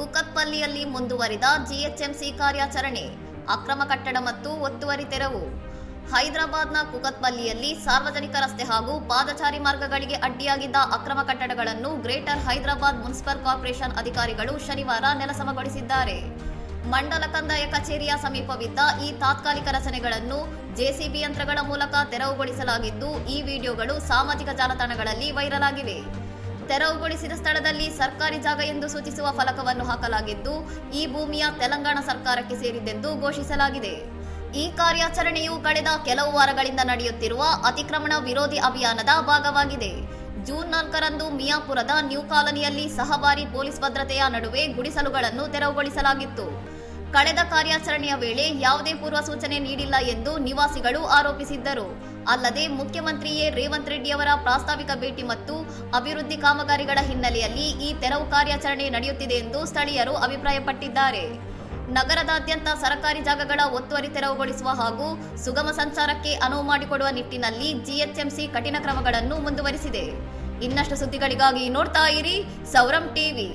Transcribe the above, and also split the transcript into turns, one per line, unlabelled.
ಕುಕತ್ಪಲ್ಲಿಯಲ್ಲಿ ಮುಂದುವರಿದ ಜಿಎಚ್ಎಂಸಿ ಕಾರ್ಯಾಚರಣೆ, ಅಕ್ರಮ ಕಟ್ಟಡ ಮತ್ತು ಒತ್ತುವರಿ ತೆರವು. ಹೈದರಾಬಾದ್ನ ಕುಕತ್ಪಲ್ಲಿಯಲ್ಲಿ ಸಾರ್ವಜನಿಕ ರಸ್ತೆ ಹಾಗೂ ಪಾದಚಾರಿ ಮಾರ್ಗಗಳಿಗೆ ಅಡ್ಡಿಯಾಗಿದ್ದ ಅಕ್ರಮ ಕಟ್ಟಡಗಳನ್ನು ಗ್ರೇಟರ್ ಹೈದರಾಬಾದ್ ಮುನ್ಸಿಪಲ್ ಕಾರ್ಪೊರೇಷನ್ ಅಧಿಕಾರಿಗಳು ಶನಿವಾರ ನೆಲಸಮಗೊಳಿಸಿದ್ದಾರೆ. ಮಂಡಲ ಕಂದಾಯ ಕಚೇರಿಯ ಸಮೀಪವಿದ್ದ ಈ ತಾತ್ಕಾಲಿಕ ರಚನೆಗಳನ್ನು ಜೆಸಿಬಿ ಯಂತ್ರಗಳ ಮೂಲಕ ತೆರವುಗೊಳಿಸಲಾಗಿದ್ದು, ಈ ವಿಡಿಯೋಗಳು ಸಾಮಾಜಿಕ ಜಾಲತಾಣಗಳಲ್ಲಿ ವೈರಲ್ ಆಗಿವೆ. ತೆರವುಗೊಳಿಸಿದ ಸ್ಥಳದಲ್ಲಿ ಸರ್ಕಾರಿ ಜಾಗ ಎಂದು ಸೂಚಿಸುವ ಫಲಕವನ್ನು ಹಾಕಲಾಗಿದ್ದು, ಈ ಭೂಮಿಯ ತೆಲಂಗಾಣ ಸರ್ಕಾರಕ್ಕೆ ಸೇರಿದ್ದೆಂದು ಘೋಷಿಸಲಾಗಿದೆ. ಈ ಕಾರ್ಯಾಚರಣೆಯು ಕಳೆದ ಕೆಲವು ವಾರಗಳಿಂದ ನಡೆಯುತ್ತಿರುವ ಅತಿಕ್ರಮಣ ವಿರೋಧಿ ಅಭಿಯಾನದ ಭಾಗವಾಗಿದೆ. ಜೂನ್ 4ರಂದು ಮಿಯಾಪುರದ ನ್ಯೂ ಕಾಲನಿಯಲ್ಲಿ ಸಹಬಾರಿ ಪೊಲೀಸ್ ಭದ್ರತೆಯ ನಡುವೆ ಗುಡಿಸಲುಗಳನ್ನು ತೆರವುಗೊಳಿಸಲಾಗಿತ್ತು. ಕಳೆದ ಕಾರ್ಯಾಚರಣೆಯ ವೇಳೆ ಯಾವುದೇ ಪೂರ್ವ ಸೂಚನೆ ನೀಡಿಲ್ಲ ಎಂದು ನಿವಾಸಿಗಳು ಆರೋಪಿಸಿದ್ದರು. ಅಲ್ಲದೆ ಮುಖ್ಯಮಂತ್ರಿಯೇ ರೇವಂತ್ ರೆಡ್ಡಿಯವರ ಪ್ರಾಸ್ತಾವಿಕ ಭೇಟಿ ಮತ್ತು ಅಭಿವೃದ್ಧಿ ಕಾಮಗಾರಿಗಳ ಹಿನ್ನೆಲೆಯಲ್ಲಿ ಈ ತೆರವು ಕಾರ್ಯಾಚರಣೆ ನಡೆಯುತ್ತಿದೆ ಎಂದು ಸ್ಥಳೀಯರು ಅಭಿಪ್ರಾಯಪಟ್ಟಿದ್ದಾರೆ. ನಗರದಾದ್ಯಂತ ಸರ್ಕಾರಿ ಜಾಗಗಳ ಒತ್ತುವರಿ ತೆರವುಗೊಳಿಸುವ ಹಾಗೂ ಸುಗಮ ಸಂಚಾರಕ್ಕೆ ಅನುವು ಮಾಡಿಕೊಡುವ ನಿಟ್ಟಿನಲ್ಲಿ ಜಿಎಚ್ಎಂಸಿ ಕಠಿಣ ಕ್ರಮಗಳನ್ನು ಮುಂದುವರಿಸಿದೆ. ಇನ್ನಷ್ಟು ಸುದ್ದಿಗಳಿಗಾಗಿ ನೋಡ್ತಾ ಇರಿ ಸೌರಂ ಟಿವಿ.